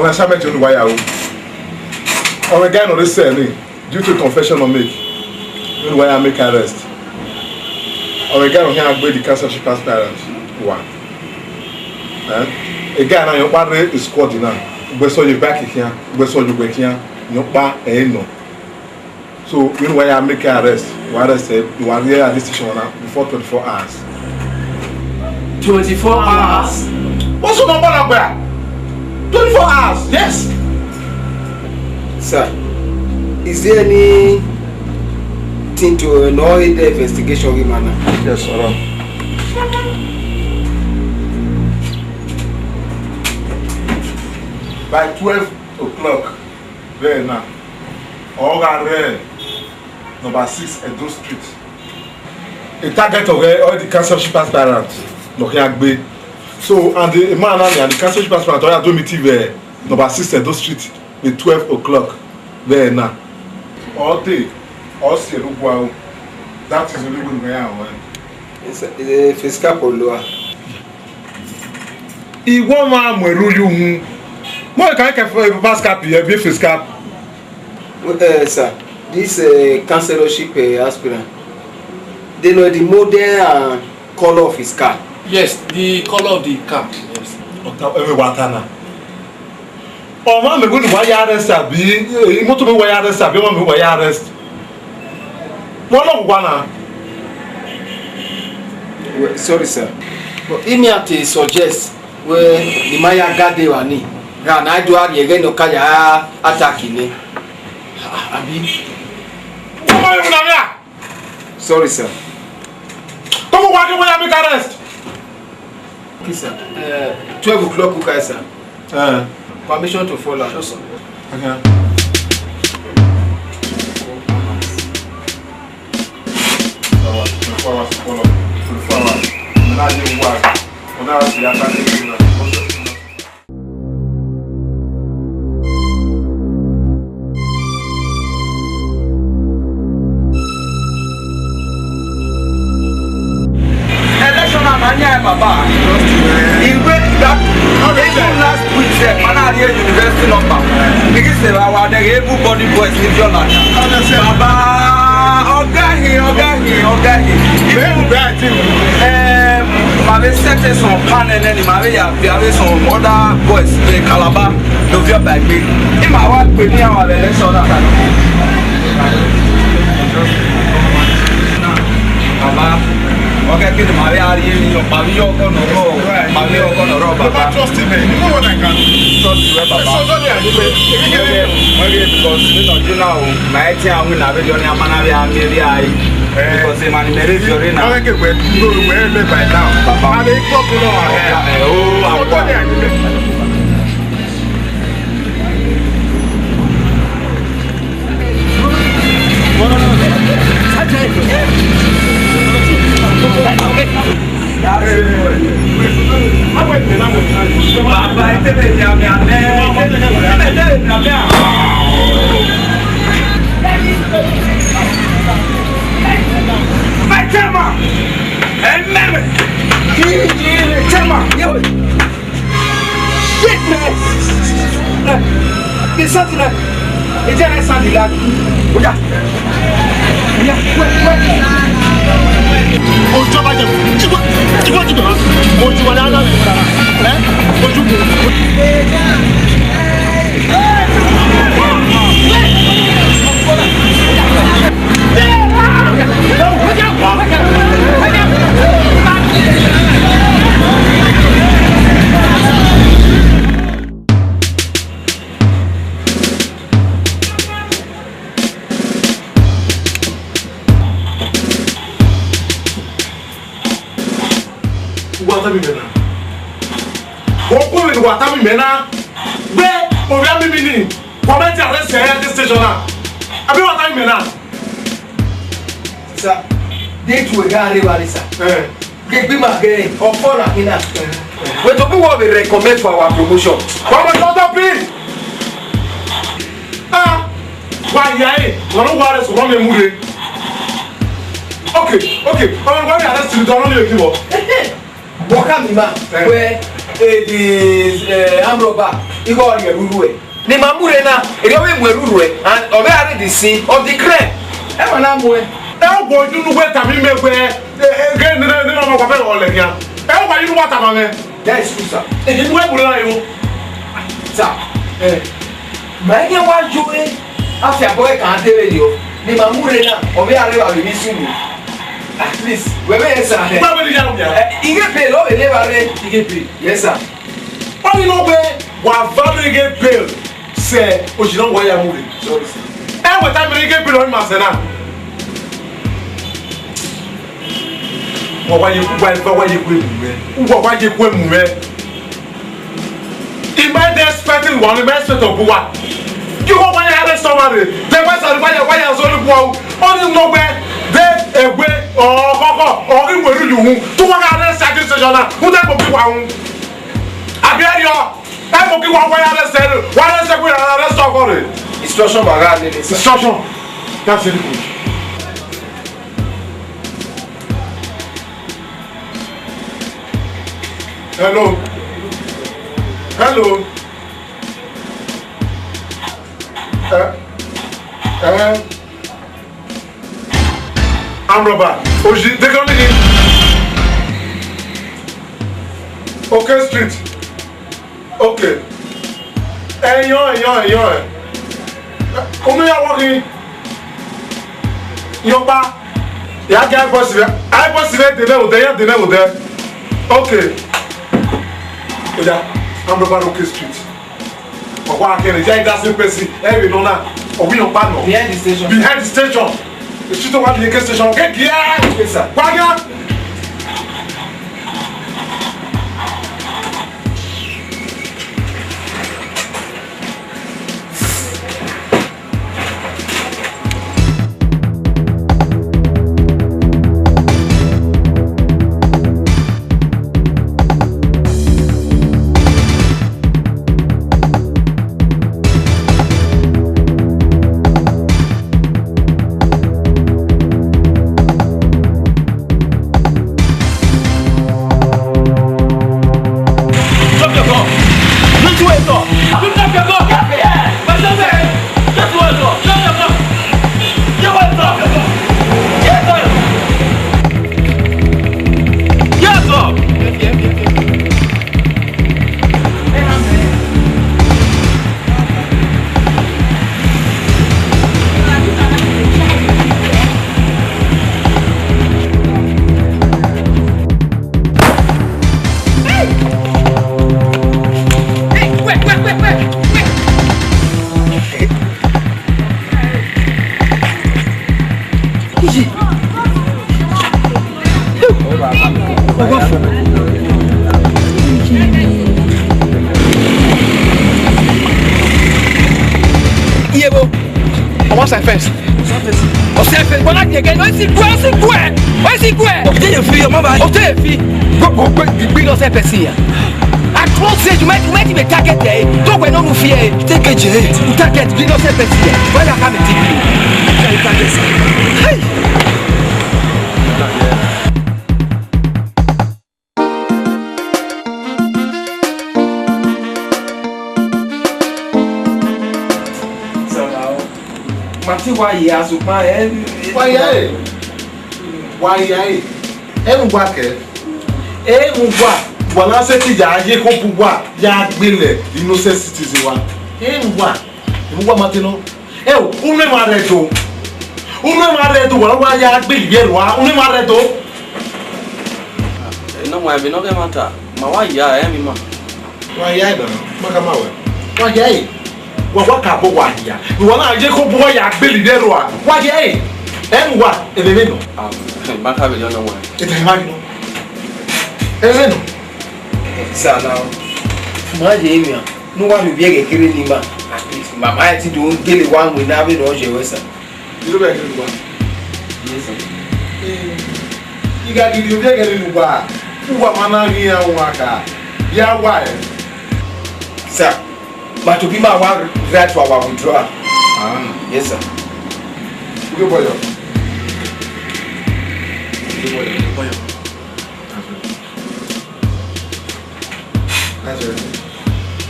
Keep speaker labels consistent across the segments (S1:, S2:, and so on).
S1: On a jamais dit why out. On a guy on the cell due to confession on make. Why I make arrest. On a guy on here agree the cancer she pass parents. One. A guy now your partner is squad now. But so you back here, but so you back here, your pa no. So you know why I make arrest. Why I say you are here at this station now before 24 hours.
S2: 24 hours?
S1: What's the number up there? 24 hours, yes.
S3: Sir, is there anything to annoy the investigation with manner?
S1: Yes, sir. By 12 o'clock, there now, all got there, number 6 Edo Street. The target of all the cancer she passed parents, no here. So, and the man and the cancer she passed parents, all do meeting there, number 6 Edo Street, at 12 o'clock, there now. All day, all see a look wow. That is the legal way.
S3: It's a fiscal polo.
S1: He won't want to rule you. More can I pass cap here, be fiscal.
S3: Sir, this councillorship aspirant, they know the model and color of his car.
S2: Yes, the color of the car. Yes.
S1: Emwanta. Oh, man, we're going to wire arrest. You want to be wire arrest? You want to be wire arrest? One of one.
S3: Sorry, sir. But immediately suggest where the Maya Gade wani. Ran I do have again no kaya attacking me. Abi. Sorry, sir.
S1: Come on, why do you make arrest?
S3: Okay, sir. 12 o'clock, okay, sir. Permission to follow.
S1: Sure, sir. Okay.
S4: Baba, in way that even last week, university number. Because they were the everybody boys in your land. Baba, okay. My set is on pan and then my have some other boys in Calabar, no fear by me. In my work with me, our election. Baba. Okay, kid, my area, my trust in me. You know what I can trust you, Papa. Because you know, my town will have your man, because the man is very now. I can wait by now, Papa. Sir, date we got sir. Get me my game or follow in us. We don't know what we recommend for our promotion. Come on, don't be. Why, don't worry, so come and move it. Okay. I'm going to arrest you. Don't give up.
S3: What can be man? Where the amroba iko ori ruru e ni mamure na eri owe mu ruru e and obe are the scene of the crime e wana mu e
S1: go you we ta mi megwe ge ni no kwa be ole ya e wa you what am me
S3: that is true sir
S1: e mu e bulu na yo
S3: sir ma nye wa jo e afia boy kan tele yo ni mamure na obe are wa bi sunu at least we be sir
S1: ba be ya ya
S3: ige pay lo ele bare ige pay yes sir
S1: o ni no be wa value ge pay se o ji no wa ya mu sorry sir e we ta me ge pay lo ma se na wa wa ye ku emu me ima dey expecting one me expect of wa you go wa ya arrest somebody dey wa say wa ya so lu o only no be dey egbe o koko o ri weru lu hu to wa arrest at station na who dey go be wa hu abi ayo e mo ki wa ya arrest wa arrest ko arrest ko re
S3: instruction baga ni
S1: instruction that's it. Hello. Hello. I'm Robert. Oji, they come in. Okay, street. Okay. Eyan. Omi ya walking. Yopa. Ya get boss there. I boss there, they there. Okay. Oja, I'm Robert Okay Street. Okwa akere, jai that same person. Every no na. Owi on pa no.
S3: Behind the station.
S1: Behind the station. The street of the station. Okay, yeah.
S3: Yes sir.
S1: Kwaga.
S3: Why
S1: Wala se ti ja ye ko buwa ya gbele innocent citizen wa. Mwa matino. O une ma redo. Wala ya gbe ibe wa, une ma redo.
S2: No mo abi no ke mata. Ma wa ya mi ma.
S1: Wa ya da. Maka ma wa. Wa ya e. Wa ka bo wa ya. Wala ye ko buwa ya gbele ibe wa. Wa ya e. Enwa ebebe no.
S2: Ba ka be no wa.
S1: Imagine. Eveno.
S3: Sana. Maje emi a. No wa bi ege kere ni ma. At least mama ti do gele wa mu na be no je wesa.
S1: You be kere wa.
S3: Yes sir.
S1: Iga gidi obi ege ni wa. Uwa mana ri ya wa ka. Ya wa e.
S3: Sir. But to be my one right for our withdrawal. Yes sir.
S1: Go boyo.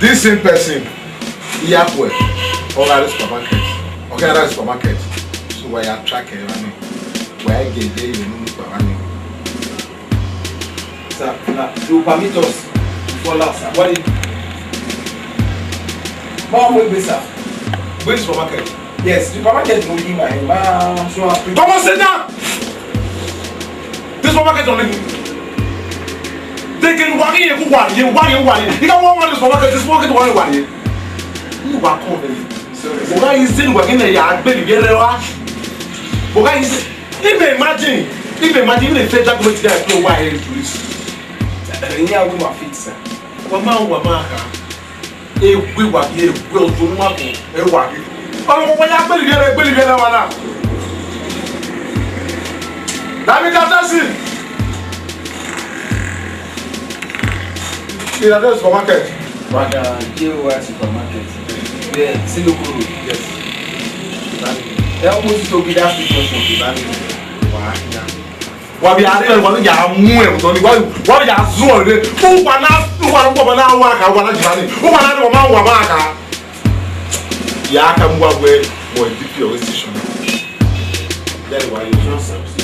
S1: This same person, he have where? All at the supermarket. Okay, at the supermarket. So why you tracking money? Why you get there? You know money.
S3: Sir, you permit us for last. What is? Mom, wait, sir.
S1: Where is supermarket?
S3: Yes, the supermarket will be my man. So
S1: come on, sit down. This supermarket only. They can walk in and walk in. You can't walk on this supermarket. This supermarket only walk in. You walk on it. Why is it working in the yard? Baby, get there. Why is it? Imagine the federal government guy know why he do this.
S3: Yeah, we are fit, sir.
S1: Wama. We were here. We'll do nothing. Oh, why are you believe it? David, that's it. In the supermarket.
S3: JOS supermarket. Yeah, Silogo. Yes. They almost to be that situation.
S1: Why we are there? Why we are moving? Why we are zoning? Who wanna work? I wanna join. Who wanna work? Yeah, come work where boy DP station. That's why you show service.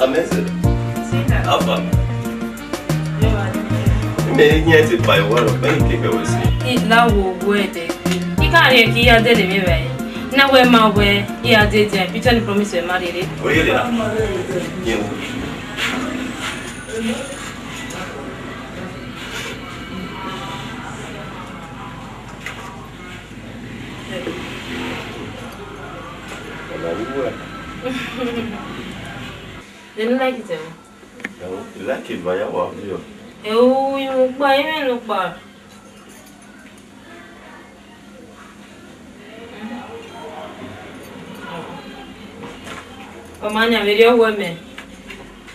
S5: Amazing. How far?
S6: Yeah.
S5: Me here to buy one of many take away see.
S6: It now will wait. You can't hear the delivery. Now we're my way. Yeah, did the picture promise we married.
S5: Oh yeah. Yeah.
S6: They don't like it.
S5: No, you like it, but what do you?
S6: Oh, you buy me no bar. Oh, man, I'm very woman.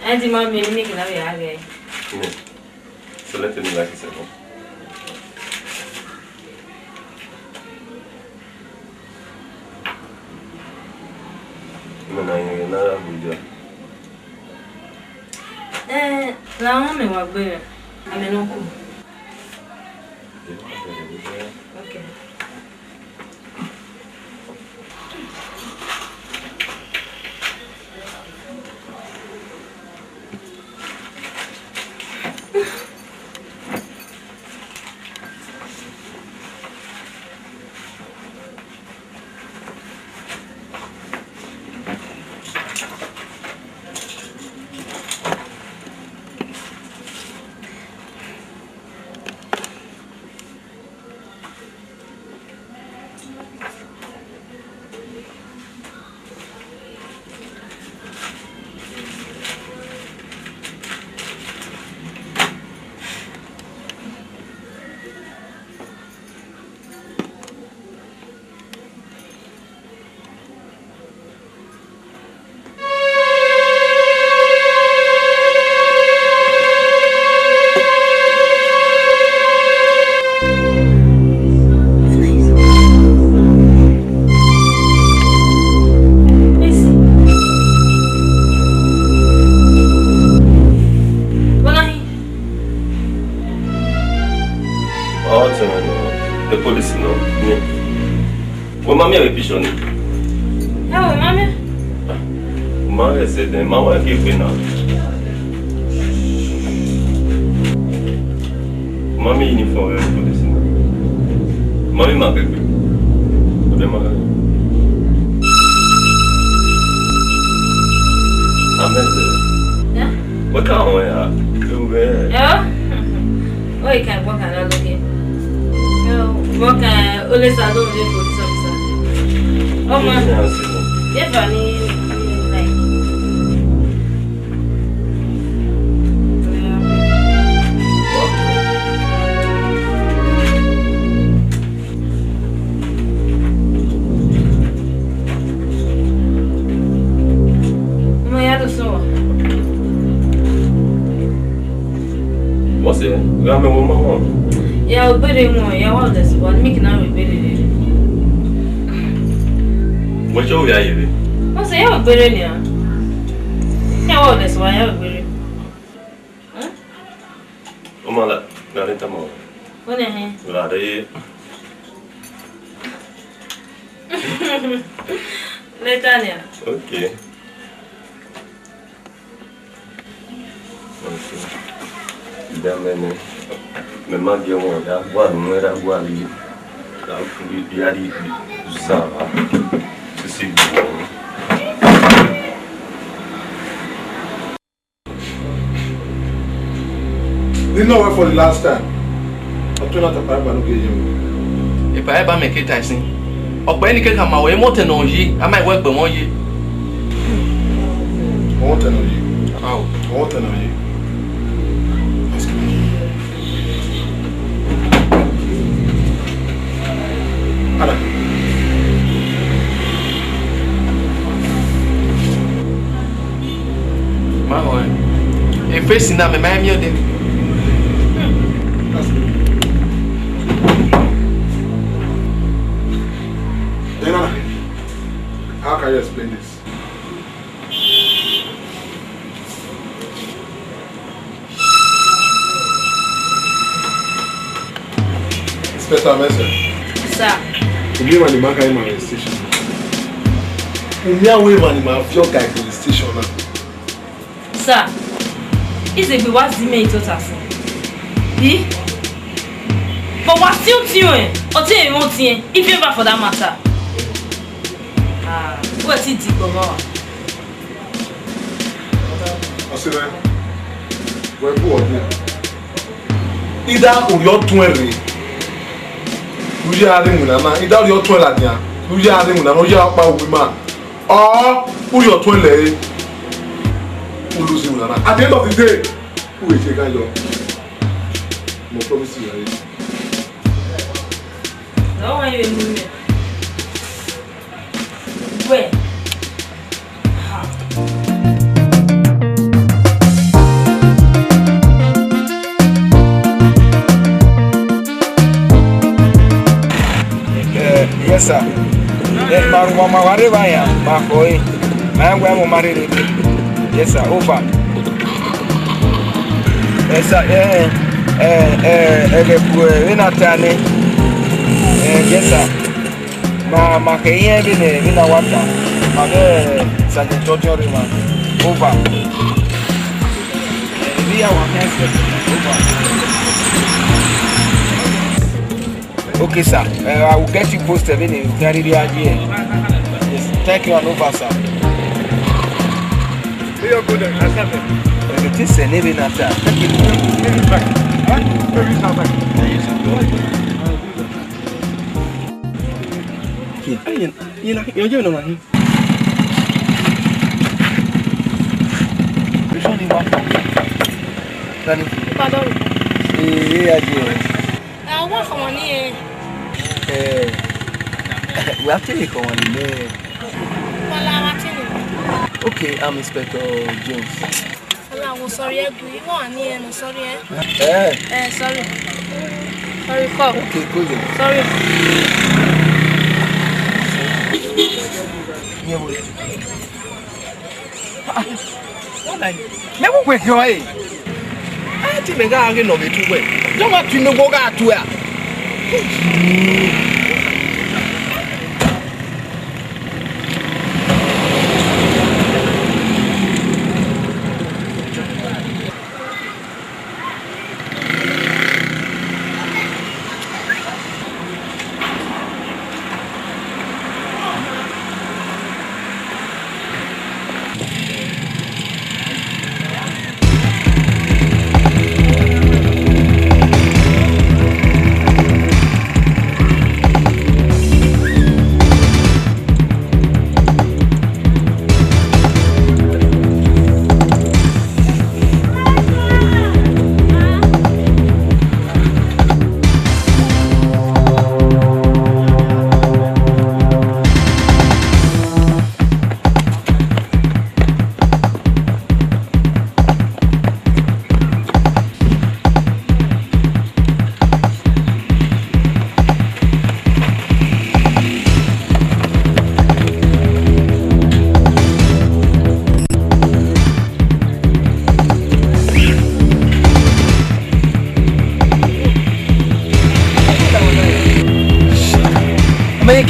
S6: And the mommy making a way.
S5: So let me like it. No, no,
S6: Now I'm a baby. I'm an uncle. Okay.
S5: The police no. Well, mommy have a vision.
S6: Oh, mommy.
S5: Mama said that Mama gave me now. Mommy uniform police no. Mommy ma baby. Obe ma. Amazing.
S6: Yeah.
S5: What kind of way?
S6: Yeah. Oh, you can walk and look in. Work always alone with police officer. Oh man, definitely like.
S5: What's it? You have a woman?
S6: Yeah, I'll bury more. Yeah, all this one making out with bury.
S5: What show are you?
S6: What's it? I'll bury now. Yeah, all this one. I'll bury. Huh?
S5: Oh my God, not in tomorrow.
S6: What the hell?
S5: Glad I.
S6: Later now.
S5: Okay. Damn, me magi one da one era guali da yari zara to see you.
S1: Didn't know where for the last time. I turned out a pipe and okay you.
S3: If I ever make it, I sing. Or when you can come away more than on ye, I might work the more ye.
S1: I want to know you.
S3: How?
S1: I want to know you. Ask me. Anna.
S3: My boy. If facing that, my man, you're there.
S1: Ask me. Then Anna, how can you explain this? Inspector Messer.
S6: Sir.
S1: You and the man came to the station. You are way man, my few guy to the station now.
S6: Sir, it's a bit what's the main total. Eh? But we're still doing, or tell you won't see if you ever for that matter. What's it deep over?
S1: I say, we're poor. Either you're 20, you are having either you're 20, you are having about women, or who you're 20, who losing women. At the end of the day, who will take your no promise you?
S6: Don't want you to move. Where?
S3: Yes, sir. Yes, sir. Over. Yes, sir. Yes, sir. Ma kaya bina wata. Ma sa jojo rima. Over. We are one over. Okay, sir. I will get you posted in a very real year. Yes. Thank you and over, sir. We are good. It is a living after. Thank you.
S2: You're doing it.
S6: Pardon. I want for money.
S3: We actually come on there.
S6: Well, I'm actually.
S3: Okay, I'm Inspector James.
S6: I'm sorry, you want me? I'm sorry. Sorry. Sorry, come.
S3: Okay, cool.
S6: Sorry.
S3: Never wake your eye. I think the guy again of it too well. Don't want to know what I do.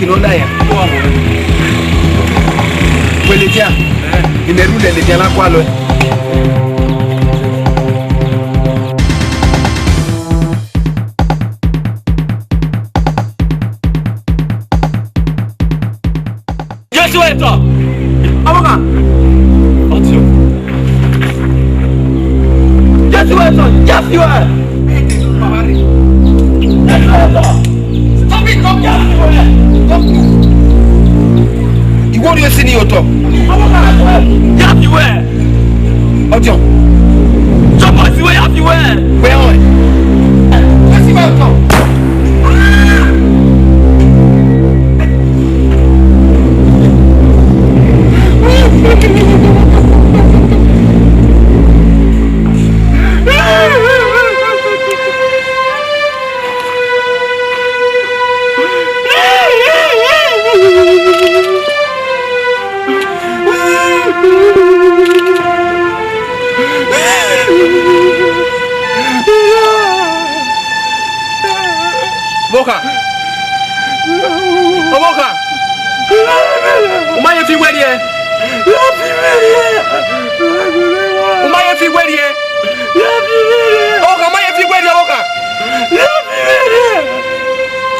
S3: Kinondaya. Kwelekea. Imerudi elekea la kwalo.
S2: Yes, wait up. Aboga. Otio. Yes, wait up. Yes, you are. Yes, wait up. Stop it, come here.
S3: What do you see in your top?
S2: Yes, you are.
S3: Otio.
S2: Somebody, yes, you are.
S3: Where are you? Let's see my top.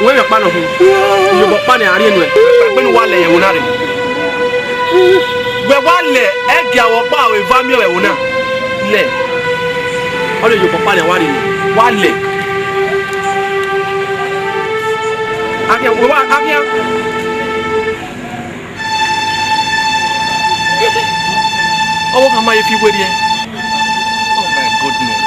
S3: we me pa no ho yo bo pa ne are enu e pe no wale ye wona re we wale e dia wo pa we va mi we wona le ole yo bo pa ne wale wale akia we wa akia oh kama ye fi we die oh my goodness.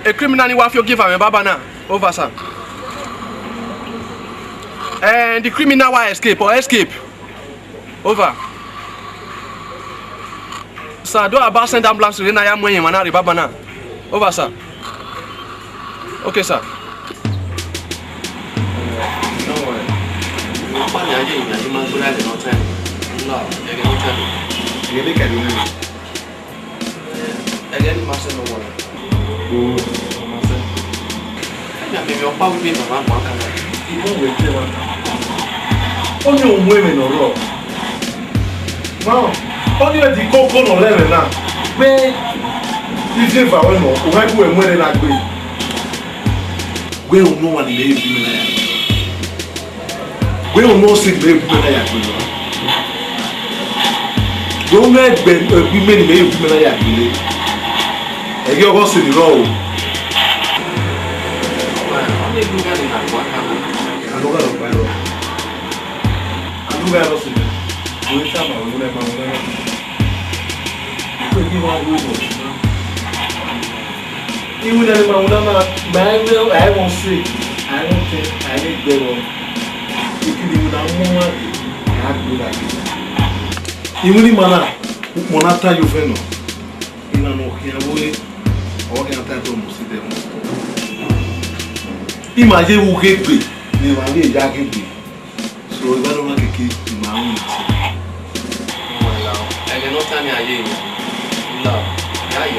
S3: A criminal ni wafio give am baba na over sir. And the criminal will escape or escape. Over. Sir, do about send ambulance to na ya mwenye manari baba na. Over sir. Okay sir. Don't worry. Papa ni aje ina ima gura le no time. No, e get no time. E le ka ni. Again master no one. Mi ọ̀pá wípé màmá mọ́ àkàrà.
S1: Ìwọ̀n wèé tẹ́ wọn. Ó ní òun wé mi lọ́rọ̀. Náà, ó ní ẹ̀dì kókó nà lẹ́rẹ̀ náà. Pé títí ìfàwẹ́ nà òun ẹ̀kú ẹ̀ mú ẹ̀ náà gbé. Gbé òun náà wà nílé ìbí mi náà yà. Gbé òun náà sì nílé ìbí mi náà yà gbé lọ. Gbé òun náà ẹgbẹ́ ìbí mi nílé ìbí mi náà yà gbé. Ẹ̀gẹ́ ọkọ̀ sì nìlọ́ o. Aluga sí. Oye chama, una mamá. Pues que va luego. Y una de mamá me I won't say. I don't think I need go. You can do that more. I do that. Even the mana monata you feno. Ina no kia boy. O que ata to muside mo. Imagine wo kegbe ni ma le ja kegbe. So if I don't want to keep my own I cannot tell me I hear you. Love. Yeah,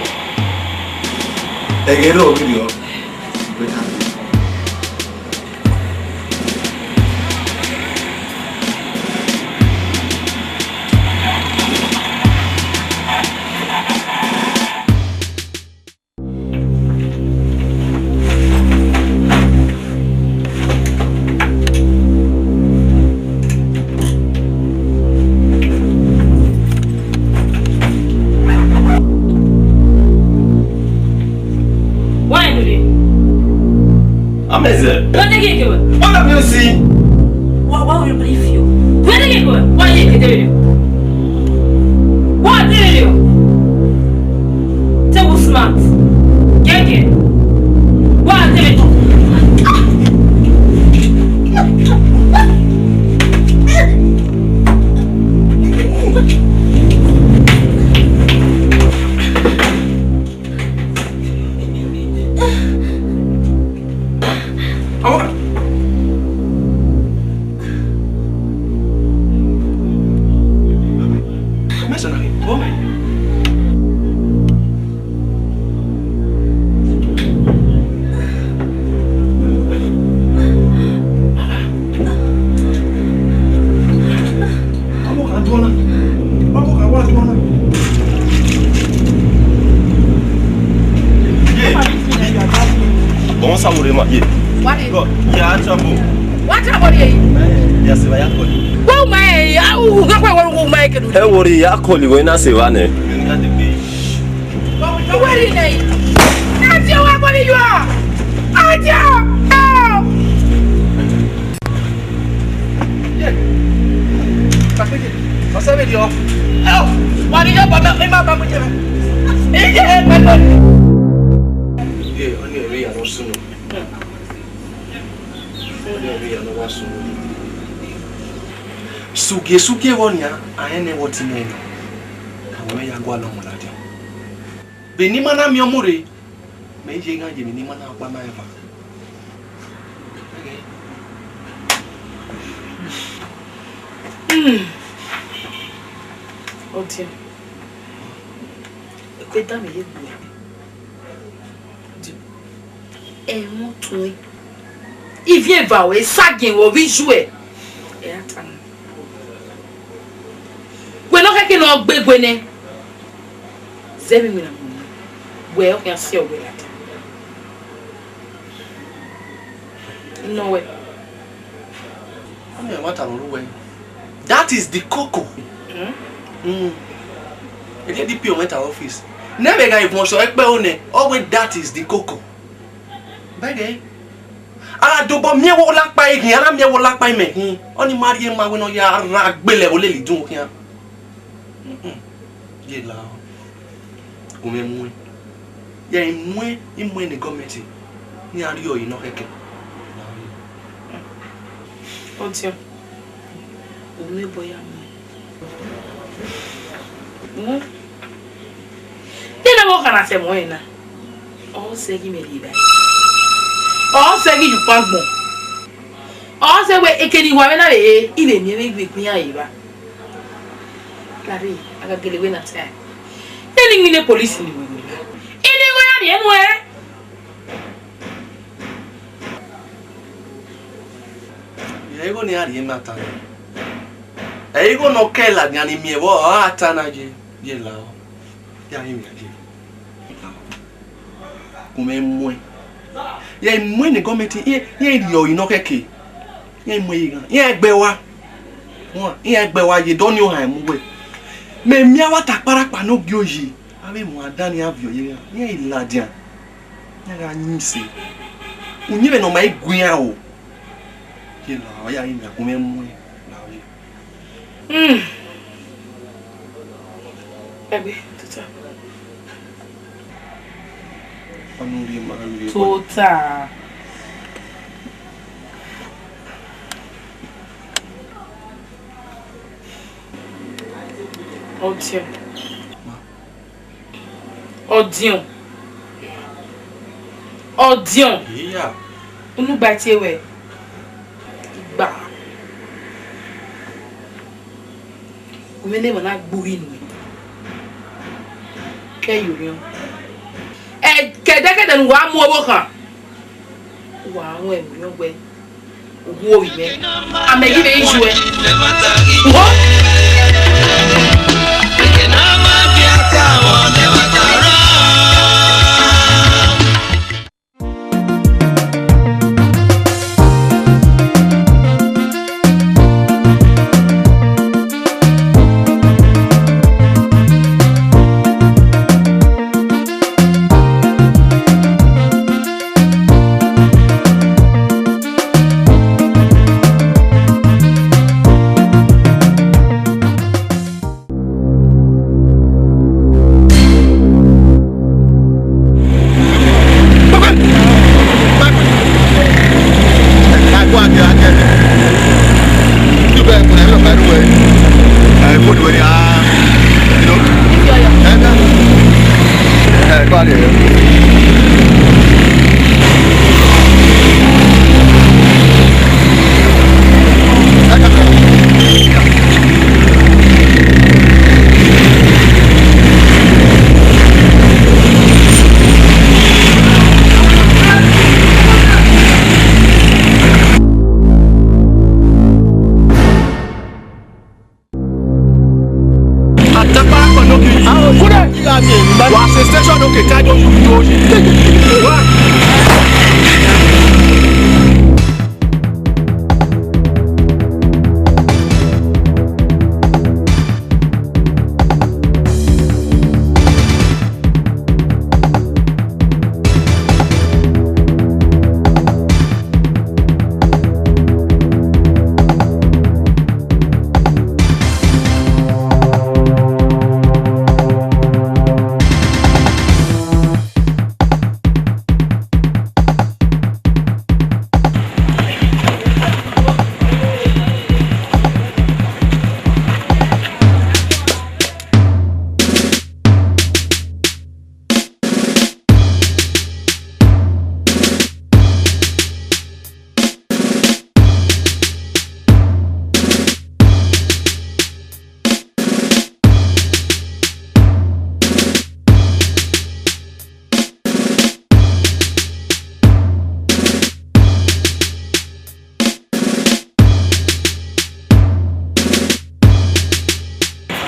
S1: I get over video.
S6: Where did you go?
S3: What have you seen?
S6: Why will you believe you? Where did you go? What did you do? What did you do? Tell us smart. Get it. What did you do?
S5: Worry, ya call you na se wa ne.
S6: Worry nei. Aja wa body you are. Aja.
S3: Pakeke. Masa video. Oh, wari ya baba ba mu jere. Ije pelo. Oni ere ya no sunu. Oni ere ya no wa sunu. Suge wonya ayene wotine no kawe ya gwa lo mulade beni mana mi omure me je nga je beni mana kwa ma eva
S6: Otie. Kweta me yebu.
S7: Emwanta. Il vient va ouais ça gain on vi jouer. Et attends. When on que no gbegbe ne. Zemi mi na mo. We o kan se o we lata. No way.
S3: That is the cocoa. It is the DP went to office. Never got even so always that is the cocoa. Bege. Ala do bo mi wo la pa yin, ala mi wo la pa me. Oni mari ma we no ya ra gbele o le li dun kian. Ye la. O me mu. Ye mu ni government. Ni ari o yin no keke.
S7: On tient. O me boya mo. Dena mo kana se mo ina. O se gi me liba. O se gi ju pagbo. O se we ekeni wa me na be ile mi me gbe pin ayi ba. Lari aga gele we na ta. Eni mi ne police ni we. Ini we ya de mo e.
S3: Ego ni ari mata. Ego no kela ngani mi wo ata na je la. Ya ni mi aje. Kume mwe. Ye mwe ni government ye yo ino keke. Ye mwe yi gan. Ye egbe wa. Won ye egbe wa ye don yo han mu we. Me mi awa ta parapa no gi oyi. Ave mu adani avio ye. Ye iladian. Ye ga nyise. Unyibe no mai guia o. Ye la ya yi na kume mwe.
S7: Baby, tota.
S3: Anuri ma.
S7: Tota. Audion. Audion. Audion.
S3: Yeah.
S7: Unu ba ti we. Ba. O me ne na gburi nu. Ke yurion. Kedekede nu wa mu owo kan. Wa won emi ogbe. Ogun owi me. Amegi be iju e. Wo?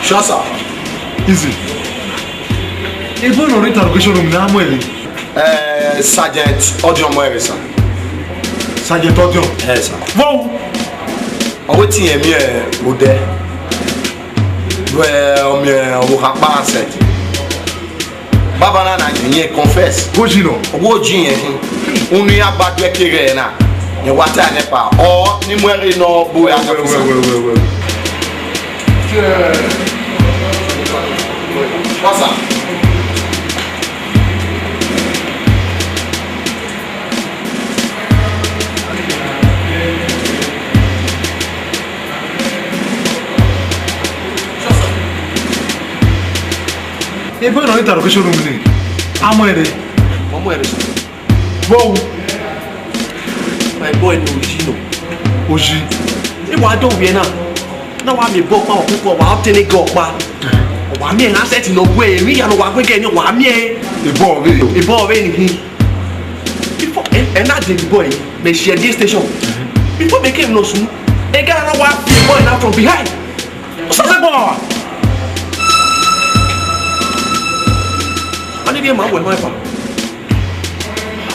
S1: Sure, sir. Easy. Even on interrogation room, now I'm Sergeant Odion Moere, sir. Sergeant Odion? Yes, sir. Wow! I'm waiting here, Ode. Where we have passed. Baba Nana, you confess. Go, Gino. Go, Gino. Only about the Kirena. You want to nepa or Nimweri no Buya. What's up? Ebe no interrogation room ni. Amwere. Wow.
S3: My boy no Gino.
S1: Oji.
S3: E wa do we na. Na wa me bo pa okuko wa obtain go pa. Wa me na set no gwe mi ya no wa gwe ni wa me.
S1: E bo we
S3: ni. Before and that the boy me share this station. Before me came no soon. E ga na wa the boy now from behind. What's that boy? Ani dia ma boy ma pa.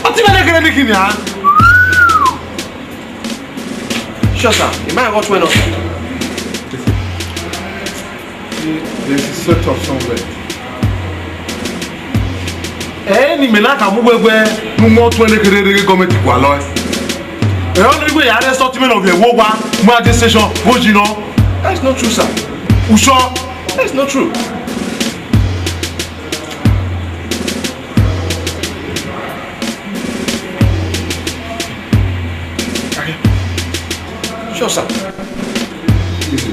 S1: Ati me na kere ni kini ha.
S3: Sure, sir. You might watch when
S1: there's a set of somewhere. Any menaka mugwegwe numo 20 kere government kwa lo. E on igwe ya arrest statement of the wogwa mu at station go Gino.
S3: That's not true, sir.
S1: Usho.
S3: That's not true. Sure, sir.
S1: Easy.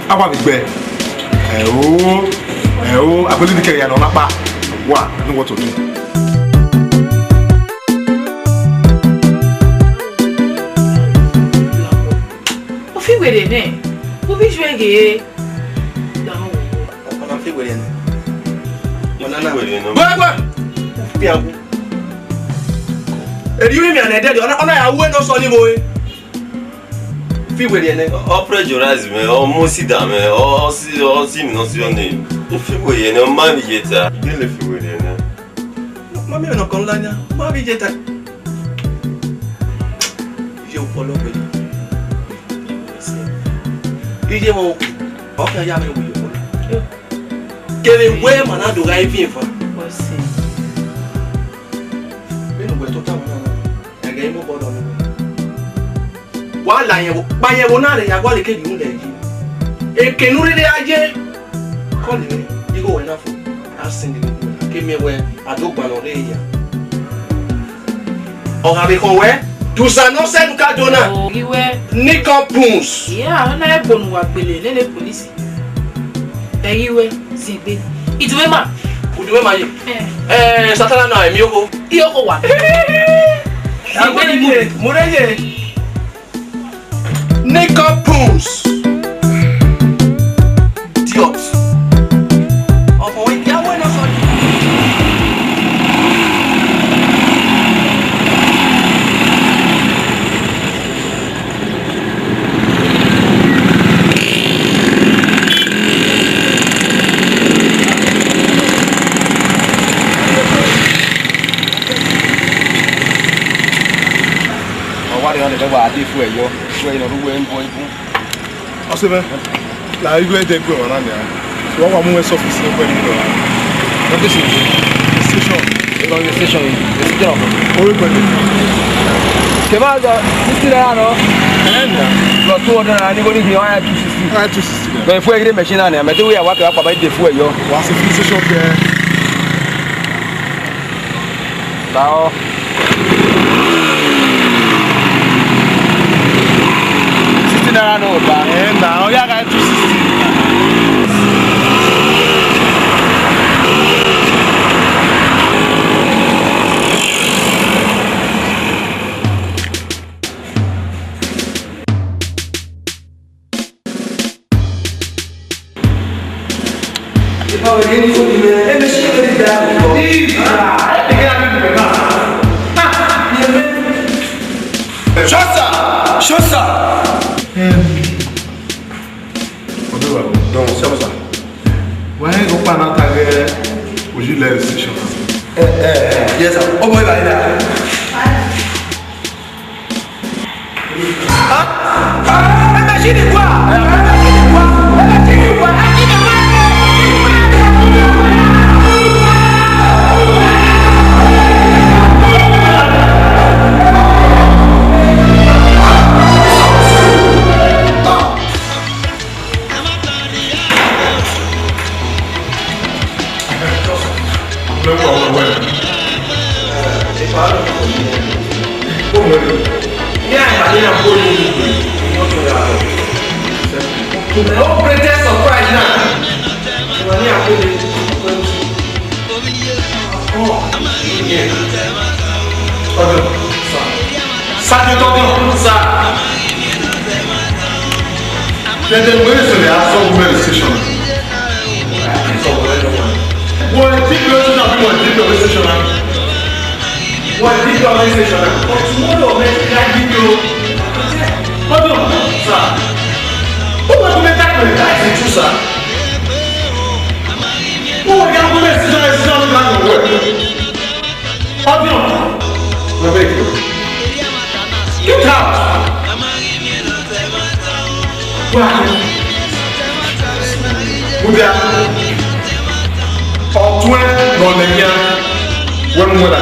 S1: Awa gbẹ. Aboli ni kẹrìà lọ́la pa. Wà ní what to do.
S7: Ó fi wèrè náà. Ó fi ṣe é.
S3: Ọ̀nà fi wèrè ni.
S5: Gbẹ́gbẹ́.
S3: Fi àgbo. Èdè yìí mi àná ẹ̀dẹ́ di ọ̀nà ìyàwó ẹ̀ náà sọ ní mo ye. Fi wèrè ni.
S5: Ọ pressurize me, ọ mú sídà me, ọ sí mi náà sí ọ ní. Fi wèrè ni, ọ má mi yé ta. Bí lè fi wèrè ni?
S3: Mami ọ̀nà kan ńlá ni a, má mi yé ta. Iye ọpọlọ pẹ̀lú. Iye mo ọkàn ya mi wò yẹ wọlé. Kèrè wé màná dògá ibi ìfà. Bẹ́ẹ̀ni wẹ̀ tó táwọn náà ẹ̀gẹ́ imú bọ́dọ̀ ni. Wàhálà yẹn pàyẹ̀wò náà rẹ̀ yàgbọ́ lè kéde nílẹ̀ yìí. Èké núrílẹ̀ ajé kọ́lì mi yíkó wẹ̀ náà fún àsìn nínú kémi wẹ̀ àdógbànà lè yà. Ọ̀hà mi kàn wẹ́ tùsànà sẹ́nu ká dọ́nà. Nìkan pùns.
S7: Ìyá ọ̀nà ẹ̀gbọ́n wà pèlè lẹ́lẹ̀ pòlísì. Ẹ̀yíwẹ́ sì gbé. Ìdúwé mà.
S3: Ìdúwé mà yìí. Sátánà náà ẹ̀mí oko.
S7: Kí ó kò wà.
S3: Ìgbé ni mo rẹ̀ yẹ. Nìkan pùns. Idiot. Ọ̀pọ̀ ìyàwó ẹ̀ náà sọ ni.
S1: Ọsẹ la igwe de gbe wọn ni a. So wa mu we surface ni ko ni do. What is it? Station.
S2: The station. The station.
S1: Ori ko ni.
S2: Ke ba ga 60 naira no? Lo 200 naira ni go ni 260.
S1: 260.
S2: Go fu egire machine na me te we wa ka pa ba de fu e yo.
S1: Wa se station ke.
S2: Bao. Naira no ba.
S1: Na o ya ga 260. Donc, c'est ça. Ouais, on va pas n'attaquer au gilet station.
S2: Yes, sir. Oh boy, là. Imagine quoi? No pretense of pride now.
S1: Ça détend ça. Les démons se les assortent au station. Bon, les types de station, moi, type de station. Moi, type de station. Tomorrow, mais la vidéo. Pardon, ça. Pourquoi tu me tapes les gars, c'est tout ça? Pourquoi tu me tapes les gars? Pardon. Get out! Bouddha, Antoine dans les liens, où est-ce que la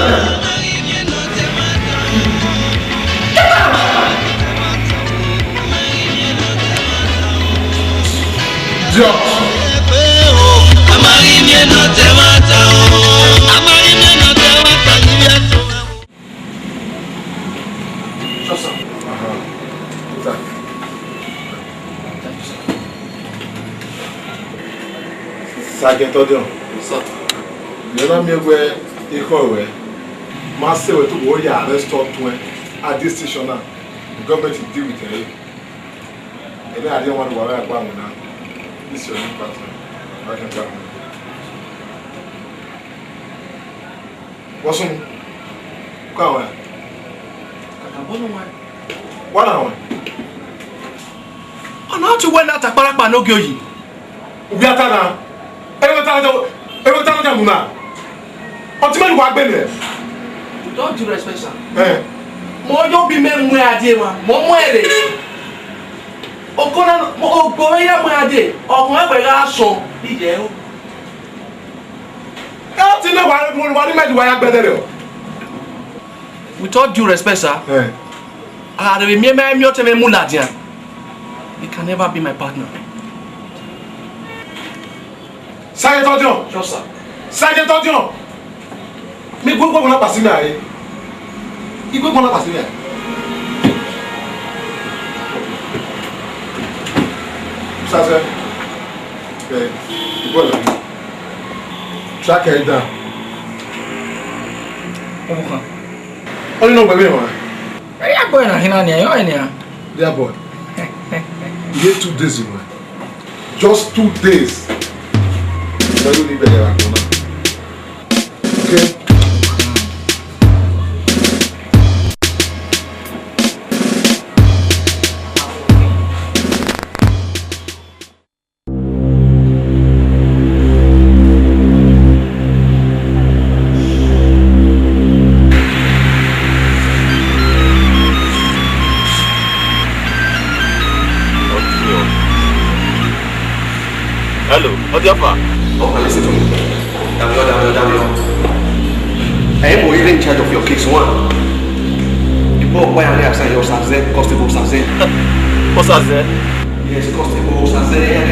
S1: ça get on ça le na me we e ko we ma se we to wo ya restore to at this station now the government is deal with it and I didn't want to worry about it now this is your new partner I can tell what's on come on what on
S3: ọ̀nà tí wọ́n láti àpárapà n'oge oyi
S1: ubi ata na ebe ta mu na ọtí mẹ́rin wà gbé nìyẹn.
S3: with all due respect sir. mo yóò bí mẹ́rin mú adé wa mo mú ẹ̀rẹ̀ ògbó yẹ mú adé ọkùnrin ẹgbẹ̀rẹ̀ aṣọ ìjẹ́ o.
S1: ẹ ti ní wà ní mẹ́rin wà yà gbẹ́dẹ̀ rẹ̀ o.
S3: with all due respect sir. àrẹ̀wẹ̀ miẹ́mẹ́ mi ò tẹ́lẹ̀ mú làdìyàn. You can never be my partner.
S1: Sergeant Odion.
S3: Sure, sir.
S1: Sergeant Odion. Mi gbogbo ọmọ náà pàṣẹ mi àyè. Igbó ọmọ náà pàṣẹ mi àyè. Sase. Igbó ọ̀la. Tracker it down.
S2: Ọmọ kan.
S1: Ó ní náà gbẹ̀mí wọn.
S2: Ẹ̀yà boy na hinna ni ẹ̀yọ́ ẹ̀ ni à.
S1: Dear boy. You get 2 days, man. Just 2 days. No, you leave it there, okay?
S5: Hello, what do you offer?
S2: Oh, listen to me. Damn. I am even in charge of your case one. The boy why are you your Sazen, Constable Sazen?
S5: What's that there?
S2: Yes, Constable Sazen,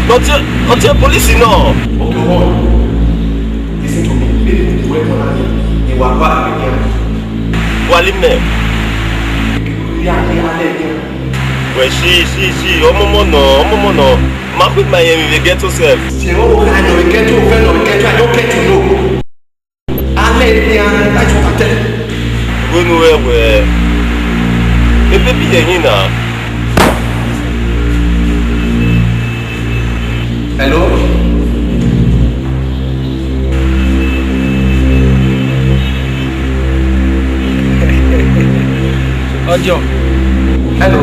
S5: Not your police, no.
S2: Okay, hold on. Listen to me. Maybe the weapon on you are bad again.
S5: Walime.
S2: Yeah.
S5: Well, she. Omomo no. Ma quit my aim, we get yourself.
S2: See, oh, I know we get to offend, I don't get to know. I let me, that's what I tell you.
S5: Go nowhere. The baby,
S2: Hello?
S3: Yo.
S2: Hello.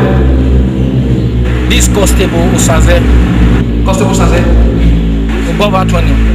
S3: This Constable Usaze.
S2: Constable Usaze.
S3: Above 20.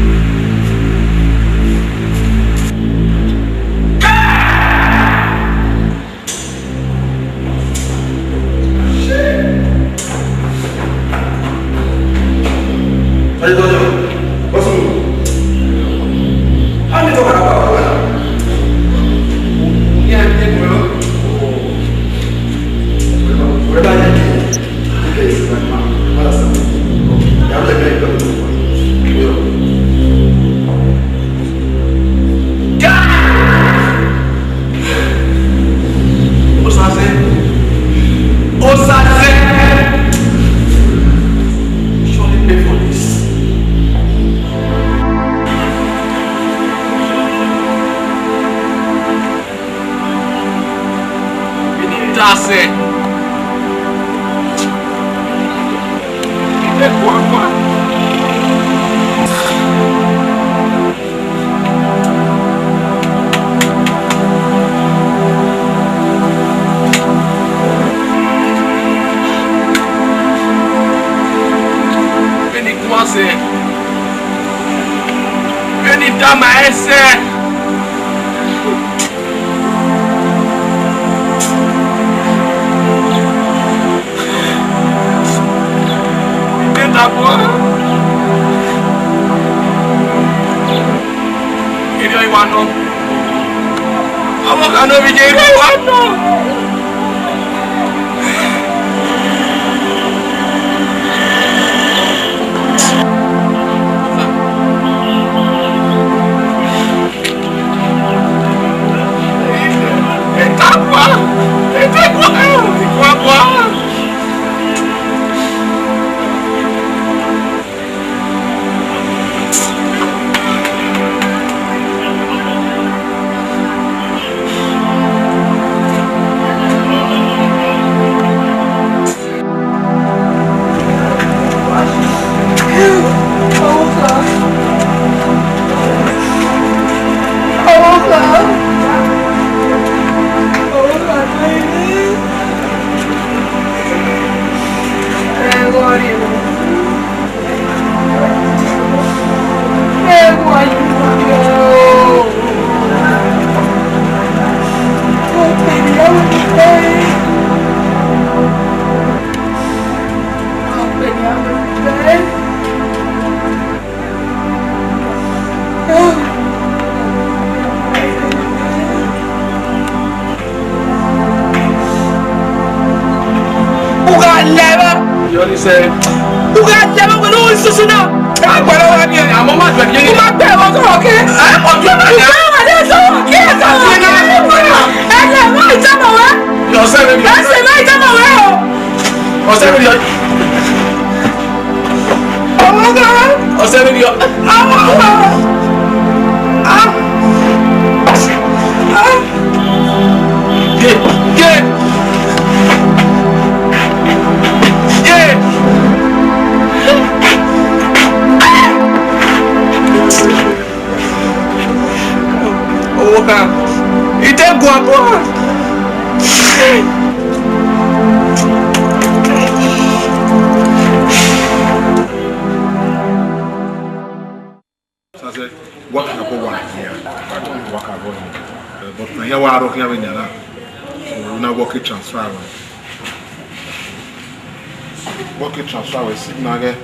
S1: Transfer with signal like that.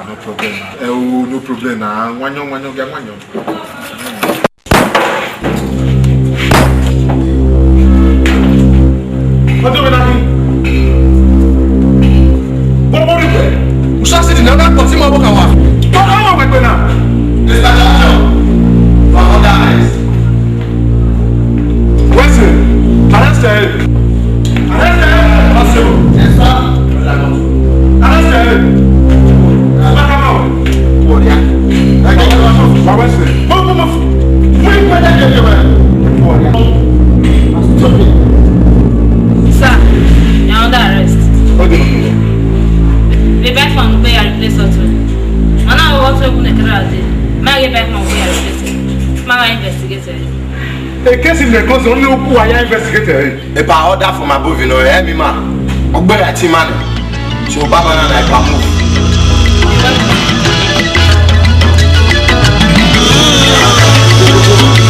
S1: No problem. No problem. Wanyo get wanyo. What do we have? What about it?
S2: Usa se dinana poti mo boka wa.
S1: What are we going now?
S2: Mr. Doctor. For other eyes.
S1: Arrested.
S2: Yes, sir.
S1: Arrested. Come on. case in the council only who are investigated.
S2: A power order from above, you know, me man. Ogbe ati man. So Baba na I can move.